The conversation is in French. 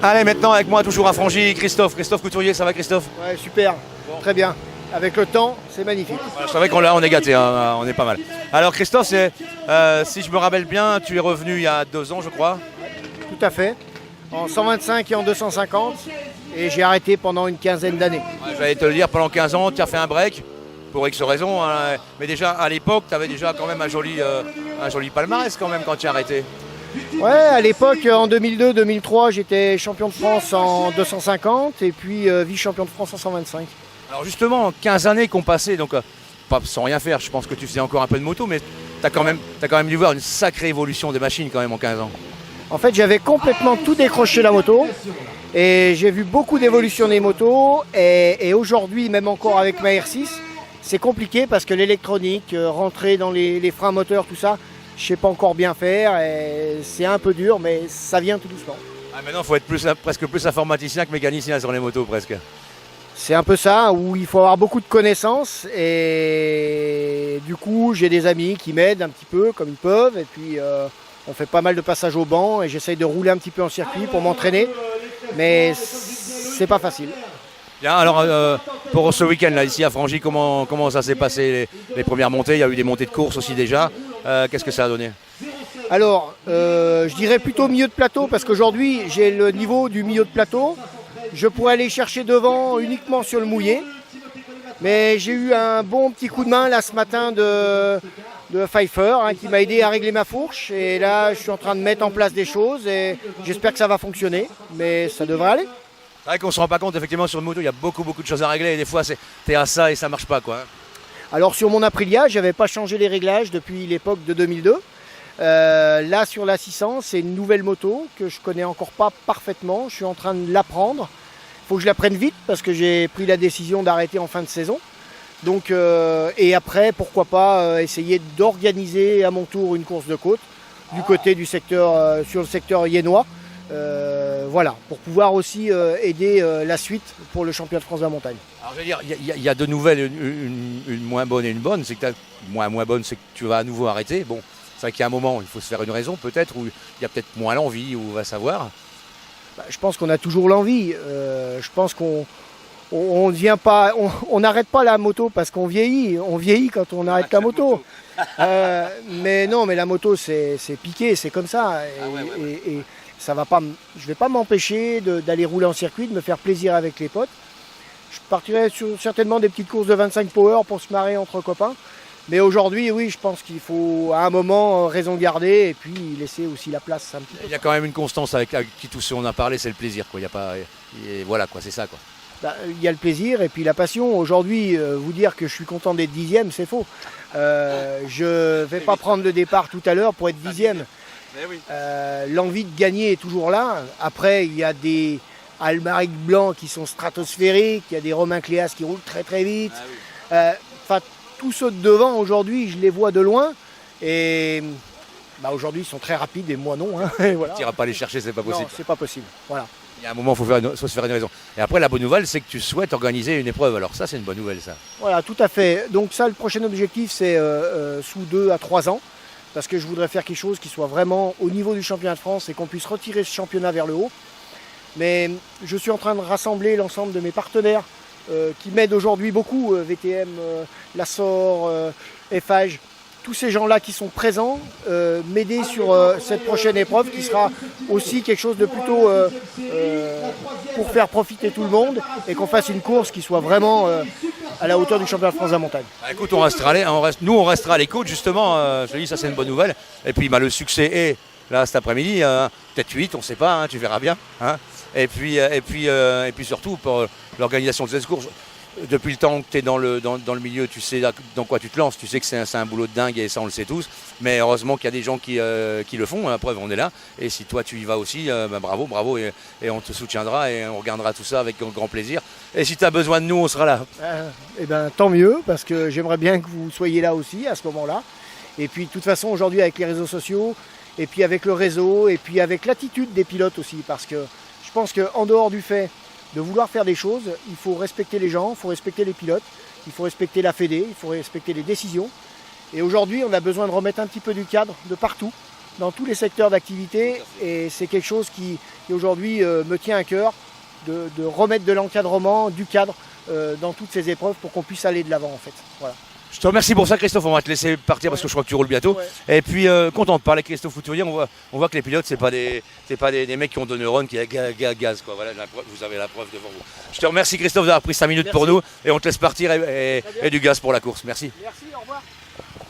Allez, maintenant avec moi, toujours à Frangy, Christophe Couturier, ça va Christophe? Ouais, super, très bien. Avec le temps, c'est magnifique. Voilà, c'est vrai qu'on est gâtés, hein, on est pas mal. Alors Christophe, si je me rappelle bien, tu es revenu il y a 2 ans, je crois. Tout à fait. En 125 et en 250. Et j'ai arrêté pendant une quinzaine d'années. Ouais, j'allais te le dire, pendant 15 ans, tu as fait un break, pour X raisons. Hein, mais déjà, à l'époque, tu avais déjà quand même un joli palmarès quand même quand tu as arrêté. Ouais, à l'époque, en 2002-2003, j'étais champion de France en 250 et puis vice-champion de France en 125. Alors justement, 15 années qu'on passait, donc pas sans rien faire, je pense que tu faisais encore un peu de moto, mais tu as quand même dû voir une sacrée évolution des machines quand même en 15 ans. En fait, j'avais complètement tout décroché la moto et j'ai vu beaucoup d'évolution des motos et aujourd'hui, même encore avec ma R6, c'est compliqué parce que l'électronique, rentrer dans les freins moteurs, tout ça, je ne sais pas encore bien faire et c'est un peu dur, mais ça vient tout doucement. Ah, maintenant, il faut être presque plus informaticien que mécanicien sur les motos presque. C'est un peu ça, où il faut avoir beaucoup de connaissances et du coup j'ai des amis qui m'aident un petit peu comme ils peuvent et puis on fait pas mal de passages au banc et j'essaye de rouler un petit peu en circuit pour m'entraîner, mais c'est pas facile. Bien, alors pour ce week-end là ici à Frangy, comment ça s'est passé les premières montées? Il y a eu des montées de course aussi déjà, qu'est-ce que ça a donné? Alors je dirais plutôt milieu de plateau parce qu'aujourd'hui j'ai le niveau du milieu de plateau. Je pourrais aller chercher devant uniquement sur le mouillé. Mais j'ai eu un bon petit coup de main là ce matin de Pfeiffer qui m'a aidé à régler ma fourche. Et là, je suis en train de mettre en place des choses et j'espère que ça va fonctionner. Mais ça devrait aller. C'est vrai qu'on ne se rend pas compte, effectivement, sur une moto, il y a beaucoup de choses à régler. Et des fois, t'es à ça et ça ne marche pas, quoi. Alors sur mon Aprilia, je n'avais pas changé les réglages depuis l'époque de 2002. Là, sur la 600, c'est une nouvelle moto que je ne connais encore pas parfaitement. Je suis en train de l'apprendre. Il faut que je la prenne vite parce que j'ai pris la décision d'arrêter en fin de saison. Donc, et après, pourquoi pas essayer d'organiser à mon tour une course de côte du côté du secteur, sur le secteur iénois. Voilà, pour pouvoir aussi aider la suite pour le championnat de France de la montagne. Alors je veux dire, il y a deux nouvelles, une moins bonne et une bonne. C'est que moins bonne, c'est que tu vas à nouveau arrêter. Bon, c'est vrai qu'il y a un moment, il faut se faire une raison peut-être, ou il y a peut-être moins l'envie, ou on va savoir. Je pense qu'on a toujours l'envie. Je pense qu'on on n'arrête pas la moto parce qu'on vieillit. On vieillit quand on arrête la moto. Mais non, mais la moto c'est piqué, c'est comme ça. Et ça va pas. Je vais pas m'empêcher d'aller rouler en circuit, de me faire plaisir avec les potes. Je partirai sur certainement des petites courses de 25 power pour se marrer entre copains. Mais aujourd'hui, oui, je pense qu'il faut à un moment raison garder et puis laisser aussi la place un petit peu. Il y a quand même une constance avec qui tous ceux on a parlé, c'est le plaisir, quoi. Il y a pas, et voilà, quoi, c'est ça, quoi. Il y a le plaisir et puis la passion. Aujourd'hui, vous dire que je suis content d'être 10e, c'est faux. Je vais pas prendre le départ tout à l'heure pour être 10e. L'envie de gagner est toujours là. Après, il y a des Almaric blancs qui sont stratosphériques, il y a des Romain Cléas qui roulent très très vite. Tous ceux de devant aujourd'hui, je les vois de loin et aujourd'hui ils sont très rapides et moi non. Voilà. Tu n'iras pas les chercher, c'est pas possible. Non, c'est pas possible. Voilà. Il y a un moment, il faut se faire une raison. Et après, la bonne nouvelle, c'est que tu souhaites organiser une épreuve. Alors ça, c'est une bonne nouvelle, ça. Voilà, tout à fait. Donc ça, le prochain objectif, c'est sous 2 à 3 ans. Parce que je voudrais faire quelque chose qui soit vraiment au niveau du championnat de France et qu'on puisse retirer ce championnat vers le haut. Mais je suis en train de rassembler l'ensemble de mes partenaires qui m'aident aujourd'hui beaucoup, VTM, Lassor, FH, tous ces gens-là qui sont présents, m'aider sur cette prochaine épreuve qui sera aussi quelque chose de plutôt pour faire profiter tout le monde et qu'on fasse une course qui soit vraiment à la hauteur du championnat de France de la montagne. Écoute, nous on restera à l'écoute justement, je te dis ça c'est une bonne nouvelle. Et puis le succès est là cet après-midi, peut-être 8, on ne sait pas, tu verras bien. Et puis surtout pour l'organisation de cette course, depuis le temps que tu es dans le milieu, tu sais dans quoi tu te lances, tu sais que c'est un boulot de dingue et ça on le sait tous, mais heureusement qu'il y a des gens qui le font, la preuve on est là, et si toi tu y vas aussi, bravo et on te soutiendra et on regardera tout ça avec grand plaisir, et si tu as besoin de nous on sera là. Tant mieux, parce que j'aimerais bien que vous soyez là aussi à ce moment-là, et puis de toute façon aujourd'hui avec les réseaux sociaux, et puis avec le réseau, et puis avec l'attitude des pilotes aussi, parce que je pense qu'en dehors du fait de vouloir faire des choses, il faut respecter les gens, il faut respecter les pilotes, il faut respecter la Fédé, il faut respecter les décisions. Et aujourd'hui, on a besoin de remettre un petit peu du cadre de partout dans tous les secteurs d'activité et c'est quelque chose qui aujourd'hui me tient à cœur de remettre de l'encadrement, du cadre dans toutes ces épreuves pour qu'on puisse aller de l'avant en fait. Voilà. Je te remercie pour ça, Christophe. On va te laisser partir parce que je crois que tu roules bientôt. Ouais. Et puis, content de parler avec Christophe Couturier. On voit que les pilotes, c'est pas des mecs qui ont de neurones, qui gaz. Quoi. Voilà, vous avez la preuve devant vous. Je te remercie, Christophe, d'avoir pris 5 minutes pour nous. Et on te laisse partir et du gaz pour la course. Merci. Merci, au revoir.